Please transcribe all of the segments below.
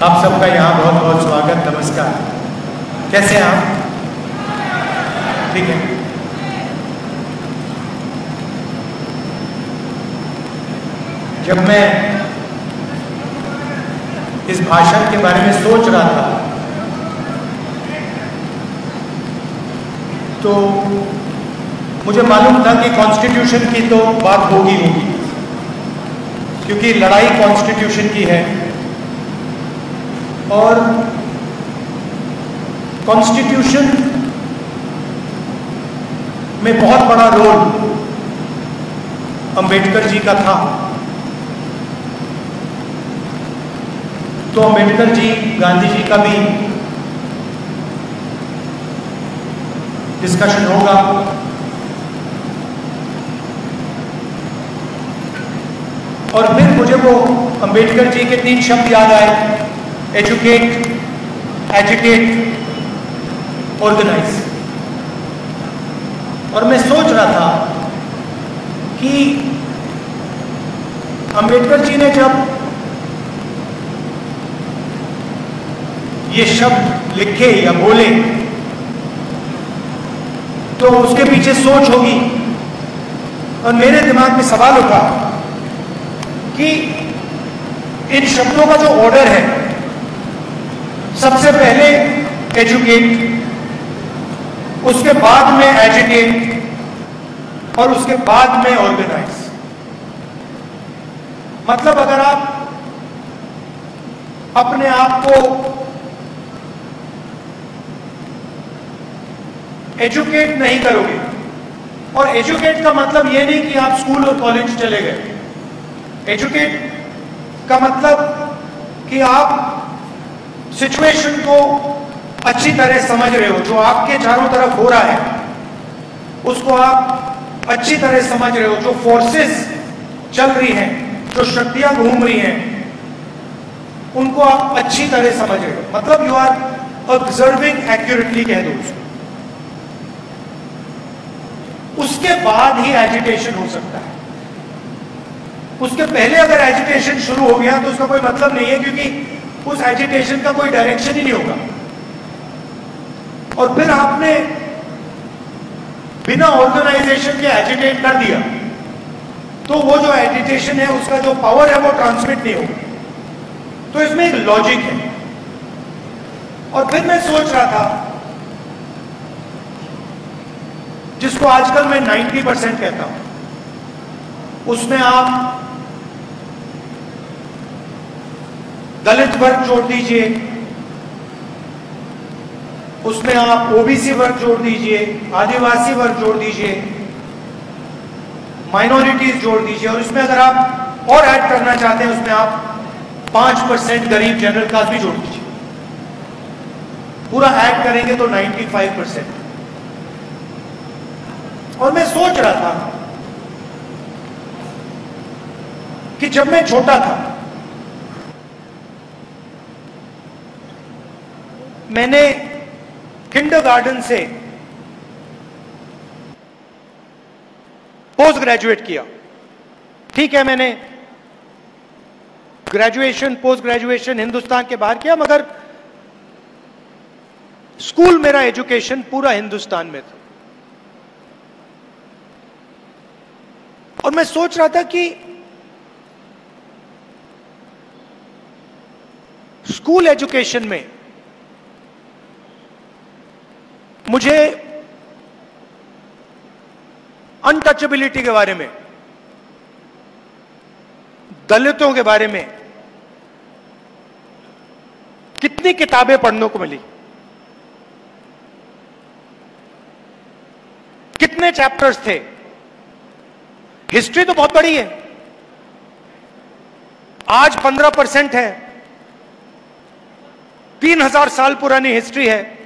आप सबका यहाँ बहुत बहुत स्वागत, नमस्कार। कैसे हैं आप? ठीक है। जब मैं इस भाषण के बारे में सोच रहा था तो मुझे मालूम था कि कॉन्स्टिट्यूशन की तो बात होगी क्योंकि लड़ाई कॉन्स्टिट्यूशन की है और कॉन्स्टिट्यूशन में बहुत बड़ा रोल अंबेडकर जी का था। तो अंबेडकर जी, गांधी जी का भी डिस्कशन होगा। और फिर मुझे वो अंबेडकर जी के 3 शब्द याद आए: एजुकेट, एजिटेट, ऑर्गेनाइज। और मैं सोच रहा था कि अंबेडकर जी ने जब ये शब्द लिखे या बोले तो उसके पीछे सोच होगी। और मेरे दिमाग में सवाल उठा कि इन शब्दों का जो ऑर्डर है, सबसे पहले एजुकेट, उसके बाद में एजिटेट और उसके बाद में ऑर्गेनाइज। मतलब अगर आप अपने आप को एजुकेट नहीं करोगे, और एजुकेट का मतलब यह नहीं कि आप स्कूल और कॉलेज चले गए। एजुकेट का मतलब कि आप सिचुएशन को अच्छी तरह समझ रहे हो, जो आपके चारों तरफ हो रहा है उसको आप अच्छी तरह समझ रहे हो, जो फोर्सेस चल रही हैं, जो शक्तियां घूम रही हैं, उनको आप अच्छी तरह समझ रहे हो। मतलब यू आर ऑब्जर्विंग एक्यूरेटली कह दो उसको। उसके बाद ही एजिटेशन हो सकता है। उसके पहले अगर एजिटेशन शुरू हो गया तो उसका कोई मतलब नहीं है, क्योंकि उस एजिटेशन का कोई डायरेक्शन ही नहीं होगा। और फिर आपने बिना ऑर्गेनाइजेशन के एजिटेट कर दिया तो वो जो एजिटेशन है उसका जो पावर है वो ट्रांसमिट नहीं होगा। तो इसमें एक लॉजिक है। और फिर मैं सोच रहा था, जिसको आजकल मैं 90% कहता हूं, उसमें आप दलित वर्ग जोड़ दीजिए, उसमें आप ओबीसी वर्ग जोड़ दीजिए, आदिवासी वर्ग जोड़ दीजिए, माइनॉरिटीज जोड़ दीजिए, और इसमें अगर आप और ऐड करना चाहते हैं उसमें आप 5% गरीब जनरल कास्ट भी जोड़ दीजिए। पूरा ऐड करेंगे तो 95%। और मैं सोच रहा था कि जब मैं छोटा था मैंने किंडरगार्टन से पोस्ट ग्रेजुएट किया। ठीक है, मैंने ग्रेजुएशन, पोस्ट ग्रेजुएशन हिंदुस्तान के बाहर किया, मगर स्कूल, मेरा एजुकेशन पूरा हिंदुस्तान में था। और मैं सोच रहा था कि स्कूल एजुकेशन में मुझे अनटचेबिलिटी के बारे में, दलितों के बारे में कितनी किताबें पढ़ने को मिली, कितने चैप्टर्स थे। हिस्ट्री तो बहुत बड़ी है, आज 15% है, 3000 साल पुरानी हिस्ट्री है,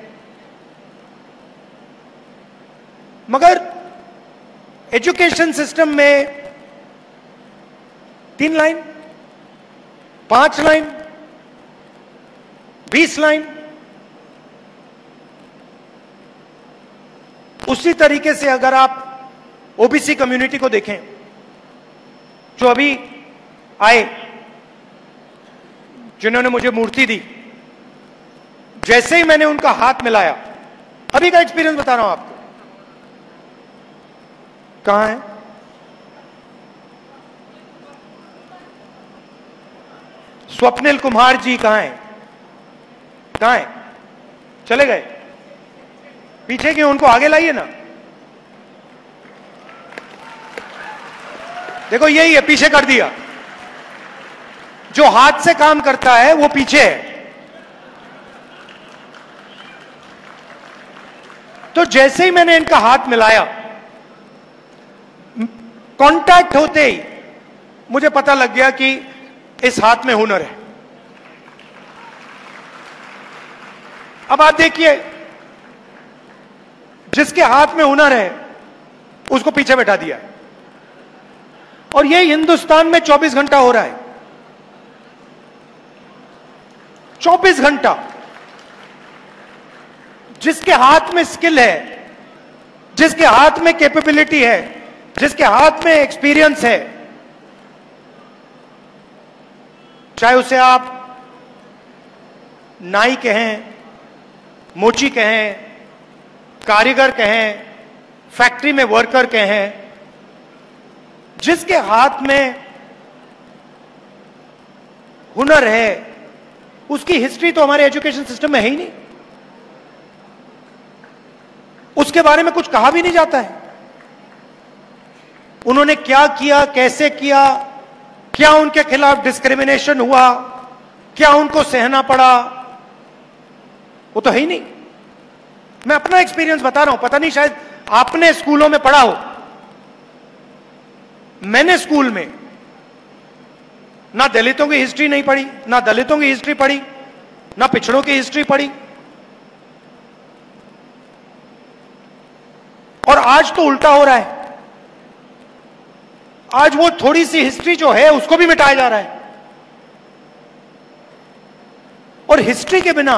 मगर एजुकेशन सिस्टम में 3 लाइन, 5 लाइन, 20 लाइन, उसी तरीके से अगर आप ओबीसी कम्युनिटी को देखें जो अभी आए, जिन्होंने मुझे मूर्ति दी, जैसे ही मैंने उनका हाथ मिलाया, अभी का एक्सपीरियंस बता रहा हूं आपको। कहां है? स्वप्निल कुमार जी कहां है? कहां है? चले गए? पीछे क्यों? उनको आगे लाइए ना। देखो यही है, पीछे कर दिया। जो हाथ से काम करता है वो पीछे है। तो जैसे ही मैंने इनका हाथ मिलाया, कांटेक्ट होते ही मुझे पता लग गया कि इस हाथ में हुनर है। अब आप देखिए, जिसके हाथ में हुनर है उसको पीछे बैठा दिया, और ये हिंदुस्तान में 24 घंटा हो रहा है। 24 घंटा। जिसके हाथ में स्किल है, जिसके हाथ में कैपेबिलिटी है, जिसके हाथ में एक्सपीरियंस है, चाहे उसे आप नाई कहें, मोची कहें, कारीगर कहें, फैक्ट्री में वर्कर कहें, जिसके हाथ में हुनर है उसकी हिस्ट्री तो हमारे एजुकेशन सिस्टम में है ही नहीं। उसके बारे में कुछ कहा भी नहीं जाता है। उन्होंने क्या किया, कैसे किया, क्या उनके खिलाफ डिस्क्रिमिनेशन हुआ, क्या उनको सहना पड़ा, वो तो है ही नहीं। मैं अपना एक्सपीरियंस बता रहा हूं, पता नहीं शायद आपने स्कूलों में पढ़ा हो। मैंने स्कूल में ना दलितों की हिस्ट्री नहीं पढ़ी, ना दलितों की हिस्ट्री पढ़ी, ना पिछड़ों की हिस्ट्री पढ़ी। और आज तो उल्टा हो रहा है। आज वो थोड़ी सी हिस्ट्री जो है उसको भी मिटाया जा रहा है। और हिस्ट्री के बिना,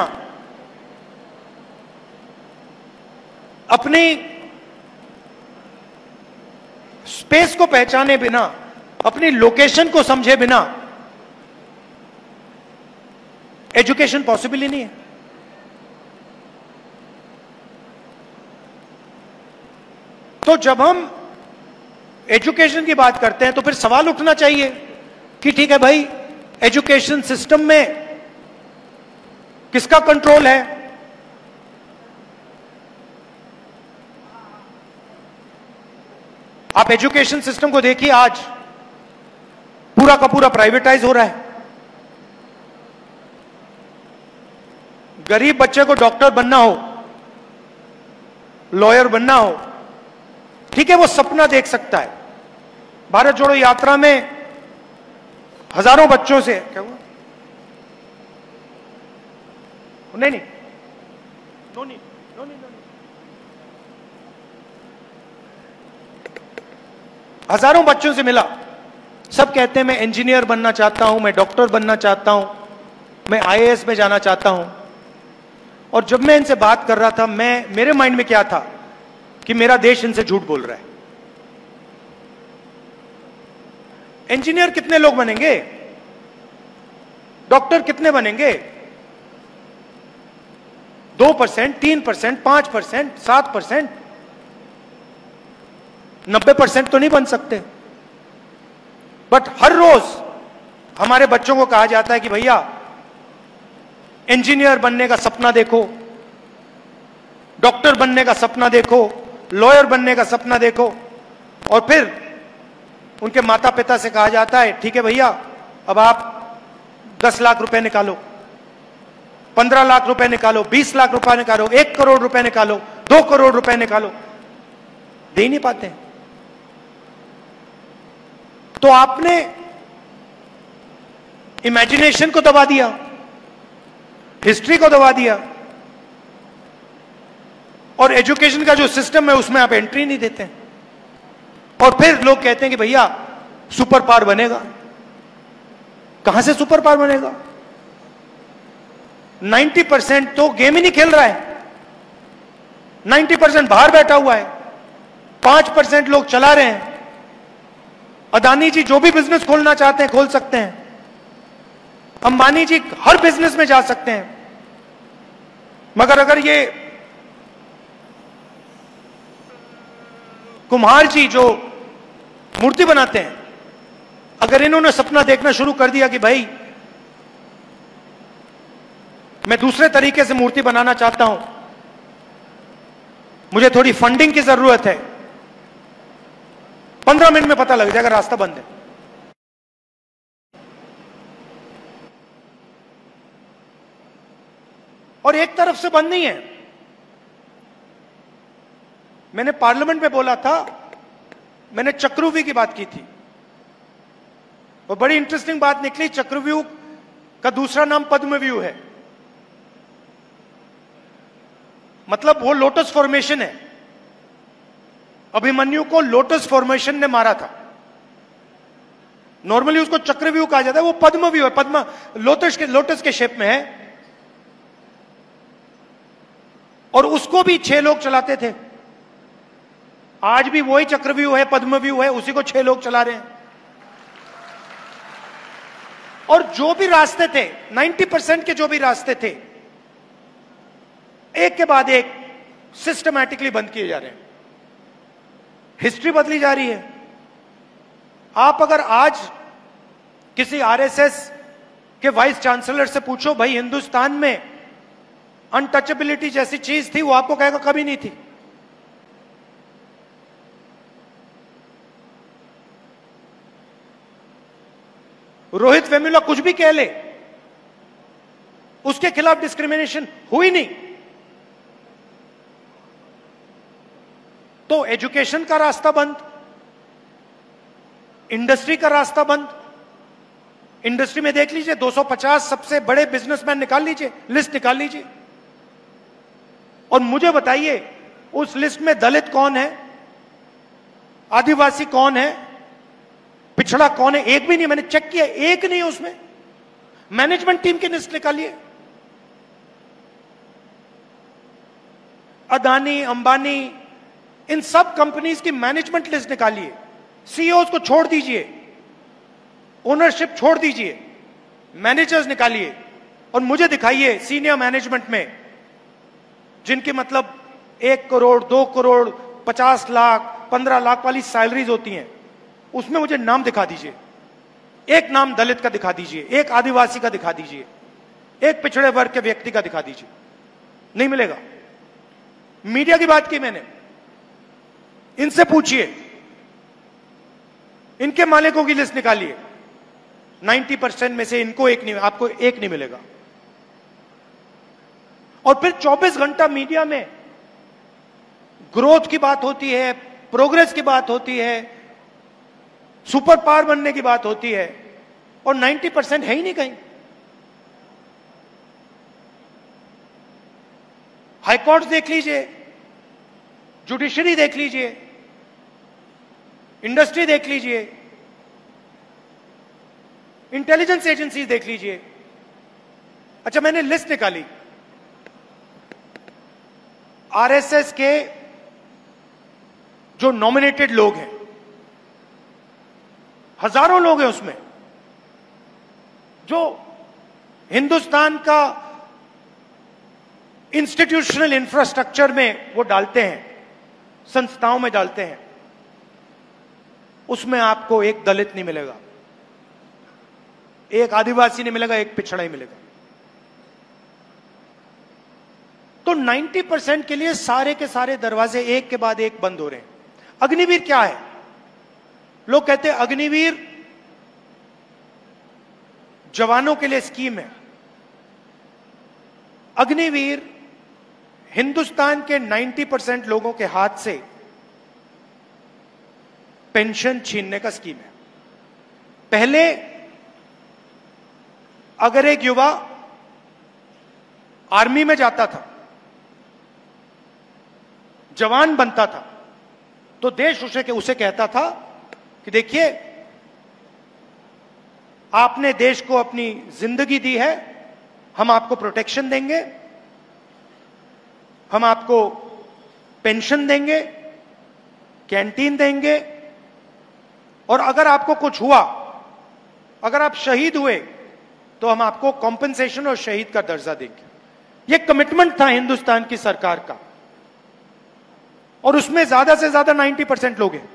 अपनी स्पेस को पहचाने बिना, अपनी लोकेशन को समझे बिना एजुकेशन पॉसिबल ही नहीं है। तो जब हम एजुकेशन की बात करते हैं तो फिर सवाल उठना चाहिए कि ठीक है भाई, एजुकेशन सिस्टम में किसका कंट्रोल है? आप एजुकेशन सिस्टम को देखिए, आज पूरा का पूरा प्राइवेटाइज हो रहा है। गरीब बच्चे को डॉक्टर बनना हो, लॉयर बनना हो, ठीक है, वो सपना देख सकता है। भारत जोड़ो यात्रा में हजारों बच्चों से, क्या हुआ? नहीं नहीं, नो नहीं, नो नहीं, नो नहीं। हजारों बच्चों से मिला, सब कहते हैं मैं इंजीनियर बनना चाहता हूं, मैं डॉक्टर बनना चाहता हूं, मैं आईएएस में जाना चाहता हूं। और जब मैं इनसे बात कर रहा था, मेरे माइंड में क्या था कि मेरा देश इनसे झूठ बोल रहा है। इंजीनियर कितने लोग बनेंगे? डॉक्टर कितने बनेंगे? 2%, 3%, 5%, 7%, 90% तो नहीं बन सकते। बट हर रोज हमारे बच्चों को कहा जाता है कि भैया इंजीनियर बनने का सपना देखो, डॉक्टर बनने का सपना देखो, लॉयर बनने का सपना देखो। और फिर उनके माता पिता से कहा जाता है ठीक है भैया, अब आप 10 लाख रुपए निकालो, 15 लाख रुपए निकालो, 20 लाख रुपए निकालो, 1 करोड़ रुपए निकालो, 2 करोड़ रुपए निकालो। दे ही नहीं पाते। तो आपने इमेजिनेशन को दबा दिया, हिस्ट्री को दबा दिया, और एजुकेशन का जो सिस्टम है उसमें आप एंट्री नहीं देते। और फिर लोग कहते हैं कि भैया सुपर पावर बनेगा। कहां से सुपर पावर बनेगा? 90% तो गेम ही नहीं खेल रहा है, 90% बाहर बैठा हुआ है, 5% लोग चला रहे हैं। अदानी जी जो भी बिजनेस खोलना चाहते हैं खोल सकते हैं, अंबानी जी हर बिजनेस में जा सकते हैं, मगर अगर ये कुम्हार जी जो मूर्ति बनाते हैं, अगर इन्होंने सपना देखना शुरू कर दिया कि भाई मैं दूसरे तरीके से मूर्ति बनाना चाहता हूं, मुझे थोड़ी फंडिंग की जरूरत है, 15 मिनट में पता लग जाएगा रास्ता बंद है। और एक तरफ से बंद नहीं है। मैंने पार्लियामेंट में बोला था, मैंने चक्रव्यूह की बात की थी और बड़ी इंटरेस्टिंग बात निकली। चक्रव्यूह का दूसरा नाम पद्मव्यूह है, मतलब वो लोटस फॉर्मेशन है। अभिमन्यु को लोटस फॉर्मेशन ने मारा था। नॉर्मली उसको चक्रव्यूह कहा जाता है, वो पद्मव्यूह है, पद्म लोटस के शेप में है। और उसको भी 6 लोग चलाते थे। आज भी वही चक्रव्यूह है, पद्मव्यूह है, उसी को 6 लोग चला रहे हैं। और जो भी रास्ते थे, 90% के जो भी रास्ते थे, एक के बाद एक सिस्टमैटिकली बंद किए जा रहे हैं। हिस्ट्री बदली जा रही है। आप अगर आज किसी आरएसएस के वाइस चांसलर से पूछो, भाई हिंदुस्तान में अनटचेबिलिटी जैसी चीज थी, वो आपको कहेगा कभी नहीं थी। रोहित वेमुला कुछ भी कह ले, उसके खिलाफ डिस्क्रिमिनेशन हुई नहीं। तो एजुकेशन का रास्ता बंद, इंडस्ट्री का रास्ता बंद। इंडस्ट्री में देख लीजिए, 250 सबसे बड़े बिजनेसमैन निकाल लीजिए, लिस्ट निकाल लीजिए, और मुझे बताइए उस लिस्ट में दलित कौन है, आदिवासी कौन है, पिछड़ा कौन है? एक भी नहीं। मैंने चेक किया, एक नहीं है उसमें। मैनेजमेंट टीम की लिस्ट निकालिए, अदानी, अंबानी, इन सब कंपनीज की मैनेजमेंट लिस्ट निकालिए। सीईओज को छोड़ दीजिए, ओनरशिप छोड़ दीजिए, मैनेजर्स निकालिए और मुझे दिखाइए सीनियर मैनेजमेंट में जिनकी मतलब 1 करोड़, 2 करोड़, 50 लाख, 15 लाख वाली सैलरीज होती हैं, उसमें मुझे नाम दिखा दीजिए। एक नाम दलित का दिखा दीजिए, एक आदिवासी का दिखा दीजिए, एक पिछड़े वर्ग के व्यक्ति का दिखा दीजिए। नहीं मिलेगा। मीडिया की बात की मैंने, इनसे पूछिए, इनके मालिकों की लिस्ट निकालिए, 90% में से इनको एक नहीं, आपको एक नहीं मिलेगा। और फिर 24 घंटा मीडिया में ग्रोथ की बात होती है, प्रोग्रेस की बात होती है, सुपर पावर बनने की बात होती है, और 90% है ही नहीं कहीं। हाईकोर्ट देख लीजिए, जुडिशरी देख लीजिए, इंडस्ट्री देख लीजिए, इंटेलिजेंस एजेंसी देख लीजिए। अच्छा, मैंने लिस्ट निकाली आरएसएस के जो नॉमिनेटेड लोग हैं, हजारों लोग हैं उसमें, जो हिंदुस्तान का इंस्टीट्यूशनल इंफ्रास्ट्रक्चर में वो डालते हैं, संस्थाओं में डालते हैं। उसमें आपको एक दलित नहीं मिलेगा, एक आदिवासी नहीं मिलेगा, एक पिछड़ा ही मिलेगा। तो 90% के लिए सारे के सारे दरवाजे एक के बाद एक बंद हो रहे हैं। अग्निवीर क्या है? लोग कहते हैं अग्निवीर जवानों के लिए स्कीम है। अग्निवीर हिंदुस्तान के 90% लोगों के हाथ से पेंशन छीनने का स्कीम है। पहले अगर एक युवा आर्मी में जाता था, जवान बनता था, तो देश उसे कहता था कि देखिए, आपने देश को अपनी जिंदगी दी है, हम आपको प्रोटेक्शन देंगे, हम आपको पेंशन देंगे, कैंटीन देंगे, और अगर आपको कुछ हुआ, अगर आप शहीद हुए, तो हम आपको कॉम्पेंसेशन और शहीद का दर्जा देंगे। यह कमिटमेंट था हिंदुस्तान की सरकार का, और उसमें ज्यादा से ज्यादा 90% लोग हैं।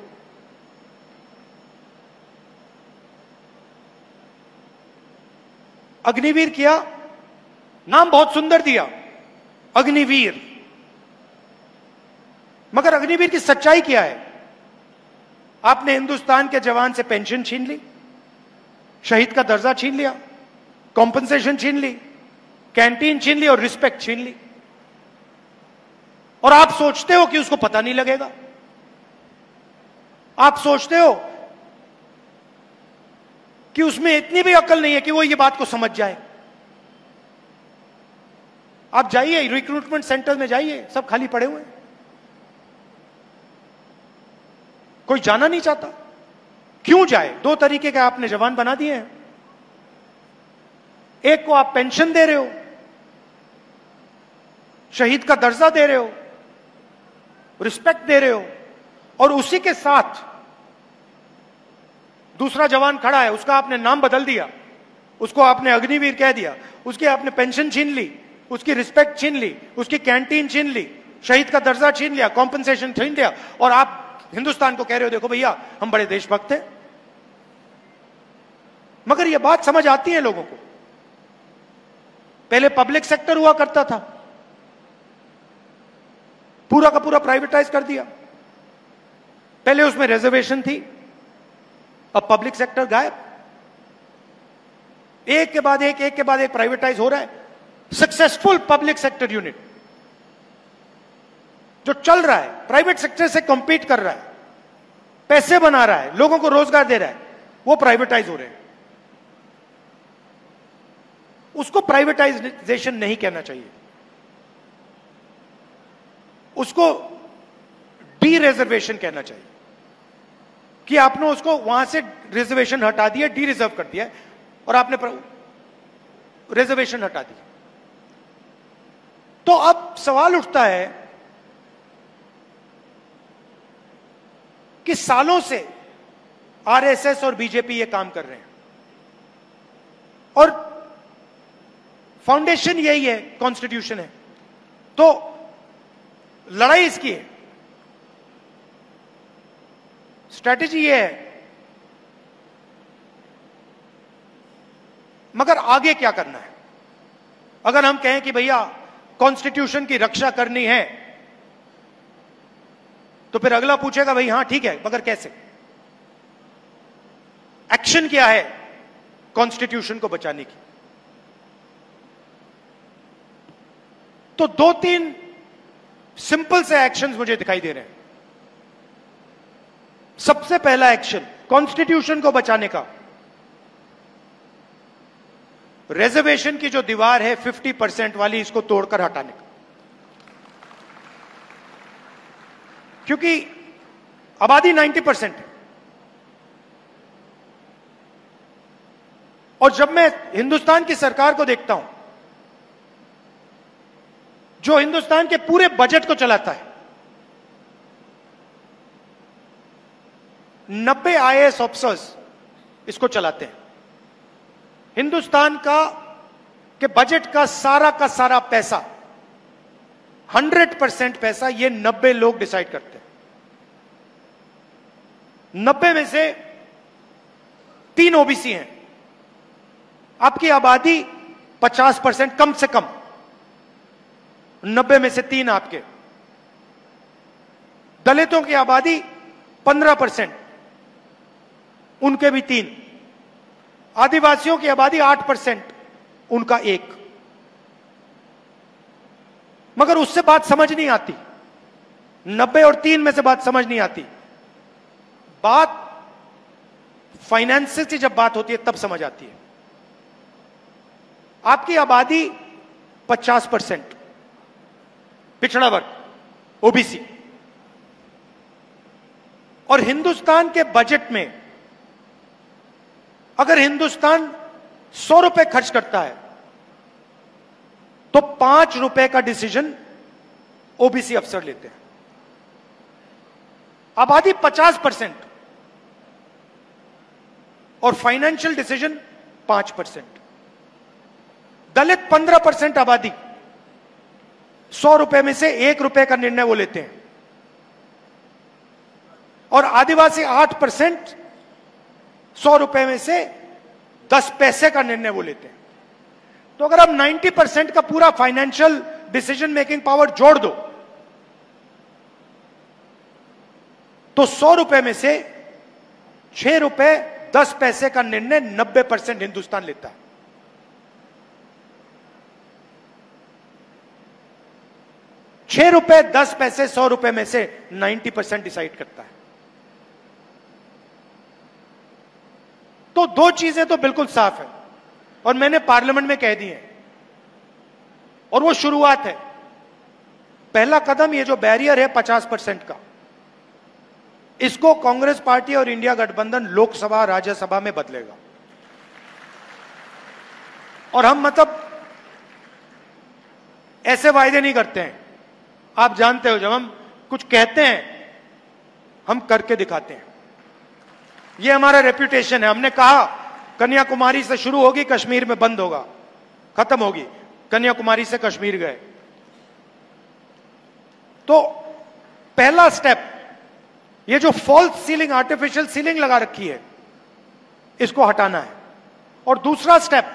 अग्निवीर किया, नाम बहुत सुंदर दिया, अग्निवीर, मगर अग्निवीर की सच्चाई क्या है? आपने हिंदुस्तान के जवान से पेंशन छीन ली, शहीद का दर्जा छीन लिया, कॉम्पेंसेशन छीन ली, कैंटीन छीन ली और रिस्पेक्ट छीन ली, और आप सोचते हो कि उसको पता नहीं लगेगा। आप सोचते हो कि उसमें इतनी भी अकल नहीं है कि वो ये बात को समझ जाए। आप जाइए रिक्रूटमेंट सेंटर में, जाइए, सब खाली पड़े हुए हैं, कोई जाना नहीं चाहता। क्यों जाए? दो तरीके के आपने जवान बना दिए हैं। एक को आप पेंशन दे रहे हो, शहीद का दर्जा दे रहे हो, रिस्पेक्ट दे रहे हो, और उसी के साथ दूसरा जवान खड़ा है, उसका आपने नाम बदल दिया, उसको आपने अग्निवीर कह दिया, उसकी आपने पेंशन छीन ली, उसकी रिस्पेक्ट छीन ली, उसकी कैंटीन छीन ली, शहीद का दर्जा छीन लिया, कॉम्पेंसेशन छीन लिया, और आप हिंदुस्तान को कह रहे हो देखो भैया हम बड़े देशभक्त हैं। मगर यह बात समझ आती है लोगों को। पहले पब्लिक सेक्टर हुआ करता था, पूरा का पूरा प्राइवेटाइज कर दिया। पहले उसमें रिजर्वेशन थी, अब पब्लिक सेक्टर गायब। एक के बाद एक प्राइवेटाइज हो रहा है। सक्सेसफुल पब्लिक सेक्टर यूनिट जो चल रहा है, प्राइवेट सेक्टर से कंपीट कर रहा है, पैसे बना रहा है, लोगों को रोजगार दे रहा है, वो प्राइवेटाइज हो रहे हैं। उसको प्राइवेटाइजेशन नहीं कहना चाहिए, उसको डी रिजर्वेशन कहना चाहिए कि आपने उसको वहां से रिजर्वेशन हटा दिया, डी रिजर्व कर दिया, और आपने रिजर्वेशन हटा दी। तो अब सवाल उठता है कि सालों से आरएसएस और बीजेपी ये काम कर रहे हैं, और फाउंडेशन यही है, कॉन्स्टिट्यूशन है। तो लड़ाई इसकी है, स्ट्रैटेजी ये है। मगर आगे क्या करना है? अगर हम कहें कि भैया कॉन्स्टिट्यूशन की रक्षा करनी है, तो फिर अगला पूछेगा भाई हाँ ठीक है, मगर कैसे? एक्शन क्या है कॉन्स्टिट्यूशन को बचाने की? तो दो तीन सिंपल से एक्शंस मुझे दिखाई दे रहे हैं। सबसे पहला एक्शन कॉन्स्टिट्यूशन को बचाने का, रिजर्वेशन की जो दीवार है 50% वाली, इसको तोड़कर हटाने का। क्योंकि आबादी 90% है, और जब मैं हिंदुस्तान की सरकार को देखता हूं, जो हिंदुस्तान के पूरे बजट को चलाता है, 90 आईएएस ऑफिसर्स इसको चलाते हैं। हिंदुस्तान के बजट का सारा पैसा, 100% पैसा ये 90 लोग डिसाइड करते हैं। 90 में से 3 ओबीसी हैं। आपकी आबादी 50% कम से कम, 90 में से 3 आपके। दलितों की आबादी 15%, उनके भी 3। आदिवासियों की आबादी 8%, उनका 1। मगर उससे बात समझ नहीं आती, 90 और 3 में से बात समझ नहीं आती। बात फाइनेंस की जब बात होती है तब समझ आती है। आपकी आबादी 50%, पिछड़ा वर्ग, ओबीसी, और हिंदुस्तान के बजट में अगर हिंदुस्तान 100 रुपए खर्च करता है तो 5 रुपए का डिसीजन ओबीसी अफसर लेते हैं। आबादी 50% और फाइनेंशियल डिसीजन 5%। दलित 15% आबादी, 100 रुपए में से 1 रुपए का निर्णय वो लेते हैं, और आदिवासी 8%, 100 रुपए में से 10 पैसे का निर्णय वो लेते हैं। तो अगर आप 90% का पूरा फाइनेंशियल डिसीजन मेकिंग पावर जोड़ दो तो 100 रुपए में से 6 रुपए 10 पैसे का निर्णय 90% हिंदुस्तान लेता है। ₹6 100 रुपए में से 90% डिसाइड करता है। तो दो चीजें तो बिल्कुल साफ है और मैंने पार्लियामेंट में कह दी है, और वो शुरुआत है। पहला कदम ये जो बैरियर है 50% का, इसको कांग्रेस पार्टी और इंडिया गठबंधन लोकसभा राज्यसभा में बदलेगा। और हम मतलब ऐसे वायदे नहीं करते हैं, आप जानते हो, जब हम कुछ कहते हैं हम करके दिखाते हैं। ये हमारा रेप्यूटेशन है। हमने कहा कन्याकुमारी से शुरू होगी, कश्मीर में बंद होगा, खत्म होगी। कन्याकुमारी से कश्मीर गए। तो पहला स्टेप, ये जो फॉल्स सीलिंग, आर्टिफिशियल सीलिंग लगा रखी है, इसको हटाना है। और दूसरा स्टेप,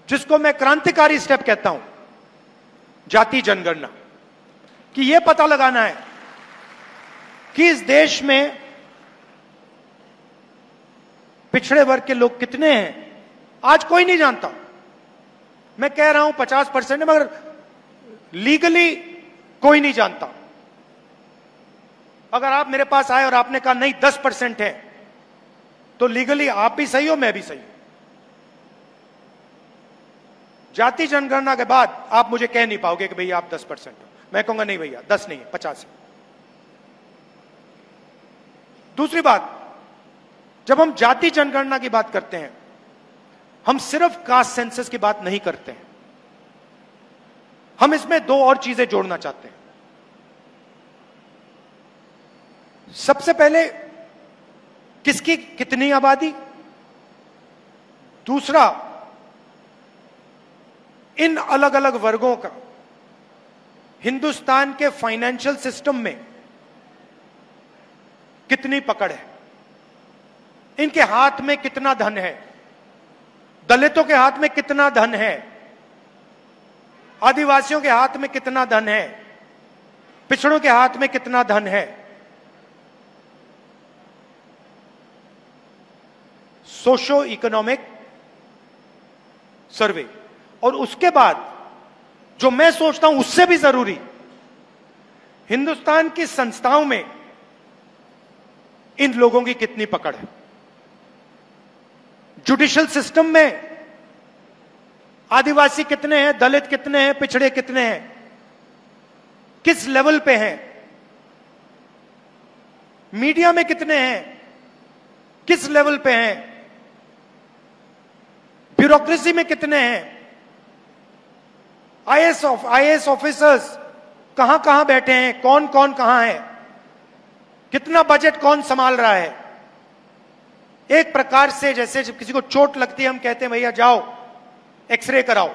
जिसको मैं क्रांतिकारी स्टेप कहता हूं, जाति जनगणना, कि यह पता लगाना है कि इस देश में पिछड़े वर्ग के लोग कितने हैं। आज कोई नहीं जानता। मैं कह रहा हूं 50% है, मगर लीगली कोई नहीं जानता। अगर आप मेरे पास आए और आपने कहा नहीं 10% है, तो लीगली आप भी सही हो, मैं भी सही हूं। जाति जनगणना के बाद आप मुझे कह नहीं पाओगे कि भैया आप 10% हो। मैं कहूंगा नहीं भैया 10 नहीं है, 50 है। दूसरी बात, जब हम जाति जनगणना की बात करते हैं, हम सिर्फ कास्ट सेंसस की बात नहीं करते हैं, हम इसमें दो और चीजें जोड़ना चाहते हैं। सबसे पहले, किसकी कितनी आबादी। दूसरा, इन अलग अलग वर्गों का हिंदुस्तान के फाइनेंशियल सिस्टम में कितनी पकड़ है, इनके हाथ में कितना धन है। दलितों के हाथ में कितना धन है, आदिवासियों के हाथ में कितना धन है, पिछड़ों के हाथ में कितना धन है। Socio economic survey. और उसके बाद जो मैं सोचता हूं उससे भी जरूरी, हिंदुस्तान की संस्थाओं में इन लोगों की कितनी पकड़ है। जुडिशियल सिस्टम में आदिवासी कितने हैं, दलित कितने हैं, पिछड़े कितने हैं, किस लेवल पे हैं। मीडिया में कितने हैं, किस लेवल पे हैं। ब्यूरोक्रेसी में कितने हैं। आईएएस ऑफिसर्स कहां कहां बैठे हैं, कौन कौन कहां है, कितना बजट कौन संभाल रहा है। एक प्रकार से जैसे जब किसी को चोट लगती है, हम कहते हैं भैया जाओ एक्सरे कराओ।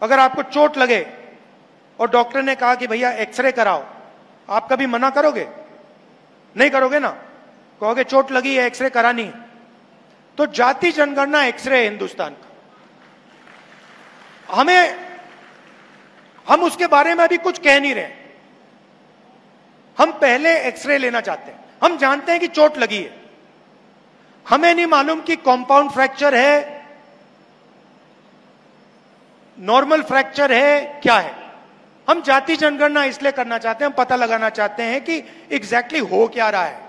अगर आपको चोट लगे और डॉक्टर ने कहा कि भैया एक्सरे कराओ, आप कभी मना करोगे? नहीं करोगे ना, कहोगे चोट लगी है, एक्सरे करानी है। तो जाति जनगणना एक्सरे है हिंदुस्तान का। हम उसके बारे में अभी कुछ कह नहीं रहे। हम पहले एक्सरे लेना चाहते हैं। हम जानते हैं कि चोट लगी है, हमें नहीं मालूम कि कॉम्पाउंड फ्रैक्चर है, नॉर्मल फ्रैक्चर है, क्या है। हम जाति जनगणना इसलिए करना चाहते हैं, हम पता लगाना चाहते हैं कि एग्जैक्टली हो क्या रहा है।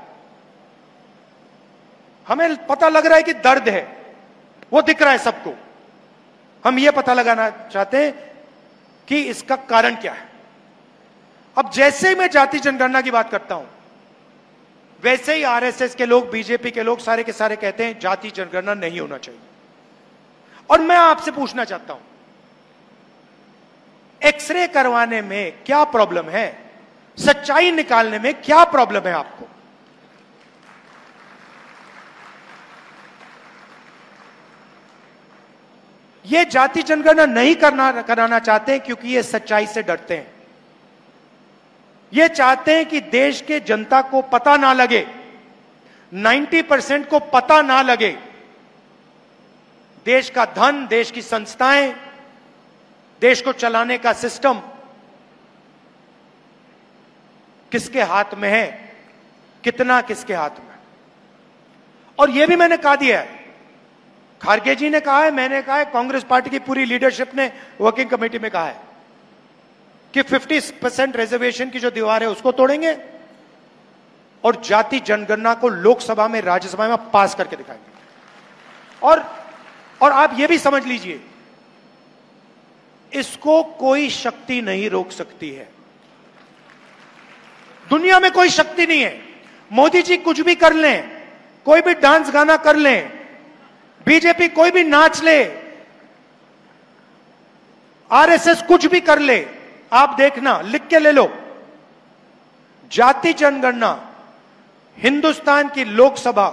हमें पता लग रहा है कि दर्द है, वो दिख रहा है सबको। हम ये पता लगाना चाहते हैं कि इसका कारण क्या है। अब जैसे ही मैं जाति जनगणना की बात करता हूं, वैसे ही आरएसएस के लोग, बीजेपी के लोग सारे के सारे कहते हैं जाति जनगणना नहीं होना चाहिए। और मैं आपसे पूछना चाहता हूं, एक्सरे करवाने में क्या प्रॉब्लम है? सच्चाई निकालने में क्या प्रॉब्लम है आपको? ये जाति जनगणना नहीं कराना चाहते हैं क्योंकि ये सच्चाई से डरते हैं। ये चाहते हैं कि देश के जनता को पता ना लगे, 90% को पता ना लगे देश का धन, देश की संस्थाएं, देश को चलाने का सिस्टम किसके हाथ में है, कितना किसके हाथ में। और यह भी मैंने कहा दिया है, खारगे जी ने कहा है, मैंने कहा है, कांग्रेस पार्टी की पूरी लीडरशिप ने वर्किंग कमेटी में कहा है कि 50% रिजर्वेशन की जो दीवार है उसको तोड़ेंगे और जाति जनगणना को लोकसभा में, राज्यसभा में पास करके दिखाएंगे। और आप यह भी समझ लीजिए, इसको कोई शक्ति नहीं रोक सकती है। दुनिया में कोई शक्ति नहीं है। मोदी जी कुछ भी कर लें, कोई भी डांस गाना कर लें, बीजेपी कोई भी नाच ले, आरएसएस कुछ भी कर ले, आप देखना, लिख के ले लो, जाति जनगणना हिंदुस्तान की लोकसभा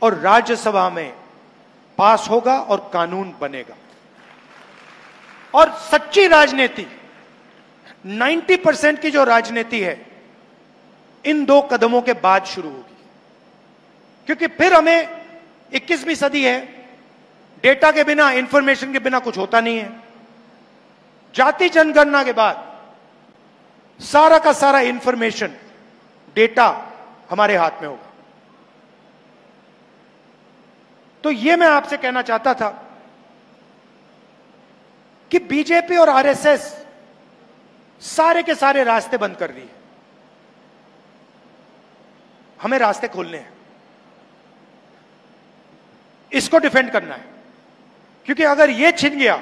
और राज्यसभा में पास होगा और कानून बनेगा। और सच्ची राजनीति, 90% की जो राजनीति है, इन 2 कदमों के बाद शुरू होगी। क्योंकि फिर हमें 21वीं सदी है, डेटा के बिना, इंफॉर्मेशन के बिना कुछ होता नहीं है। जाति जनगणना के बाद सारा का सारा इंफॉर्मेशन, डेटा हमारे हाथ में होगा। तो यह मैं आपसे कहना चाहता था कि बीजेपी और आरएसएस सारे के सारे रास्ते बंद कर रही है। हमें रास्ते खोलने हैं, इसको डिफेंड करना है, क्योंकि अगर यह छिन गया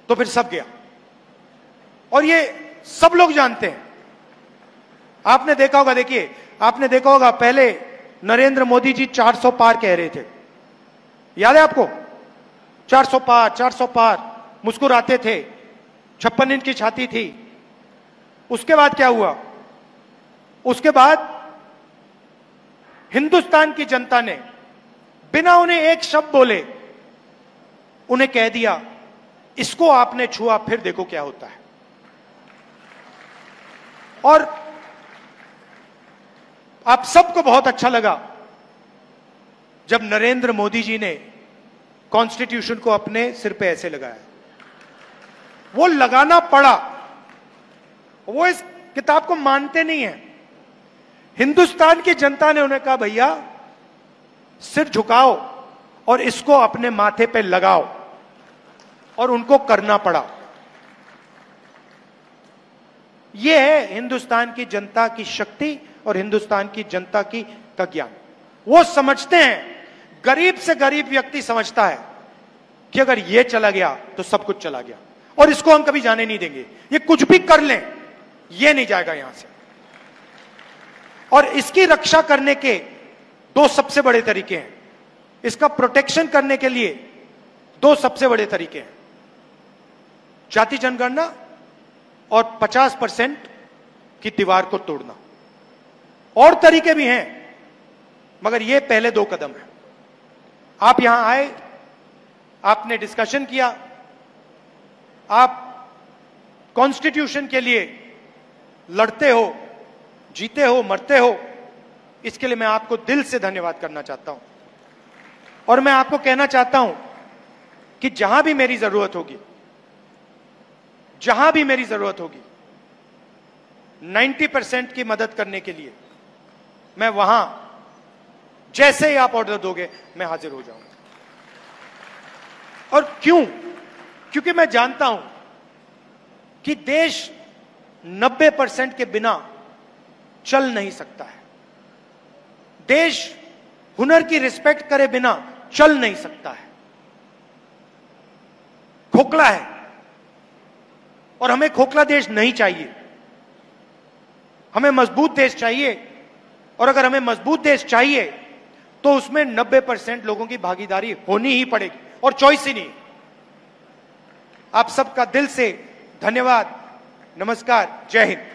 तो फिर सब गया। और ये सब लोग जानते हैं। आपने देखा होगा, देखिए, आपने देखा होगा पहले नरेंद्र मोदी जी 400 पार कह रहे थे, याद है आपको? 400 पार, 400 पार, मुस्कुराते थे, 56 इंच की छाती थी। उसके बाद क्या हुआ? उसके बाद हिंदुस्तान की जनता ने बिना उन्हें एक शब्द बोले उन्हें कह दिया, इसको आपने छुआ, फिर देखो क्या होता है। और आप सबको बहुत अच्छा लगा जब नरेंद्र मोदी जी ने कॉन्स्टिट्यूशन को अपने सिर पे ऐसे लगाया। वो लगाना पड़ा, वो इस किताब को मानते नहीं है। हिंदुस्तान की जनता ने उन्हें कहा, भैया सिर झुकाओ और इसको अपने माथे पे लगाओ, और उनको करना पड़ा। यह है हिंदुस्तान की जनता की शक्ति और हिंदुस्तान की जनता का ज्ञान। वो समझते हैं, गरीब से गरीब व्यक्ति समझता है कि अगर यह चला गया तो सब कुछ चला गया, और इसको हम कभी जाने नहीं देंगे। ये कुछ भी कर लें, यह नहीं जाएगा यहां से। और इसकी रक्षा करने के 2 सबसे बड़े तरीके हैं। इसका प्रोटेक्शन करने के लिए 2 सबसे बड़े तरीके हैं, जाति जनगणना और 50% की दीवार को तोड़ना। और तरीके भी हैं, मगर ये पहले 2 कदम हैं। आप यहां आए, आपने डिस्कशन किया, आप कॉन्स्टिट्यूशन के लिए लड़ते हो, जीते हो, मरते हो, इसके लिए मैं आपको दिल से धन्यवाद करना चाहता हूं। और मैं आपको कहना चाहता हूं कि जहां भी मेरी जरूरत होगी, जहां भी मेरी जरूरत होगी 90% की मदद करने के लिए, मैं वहां जैसे ही आप ऑर्डर दोगे मैं हाजिर हो जाऊंगा। और क्यों? क्योंकि मैं जानता हूं कि देश 90% के बिना चल नहीं सकता है। देश हुनर की रिस्पेक्ट करे बिना चल नहीं सकता है, खोखला है। और हमें खोखला देश नहीं चाहिए, हमें मजबूत देश चाहिए। और अगर हमें मजबूत देश चाहिए तो उसमें 90% लोगों की भागीदारी होनी ही पड़ेगी, और चॉइस ही नहीं। आप सबका दिल से धन्यवाद, नमस्कार, जय हिंद।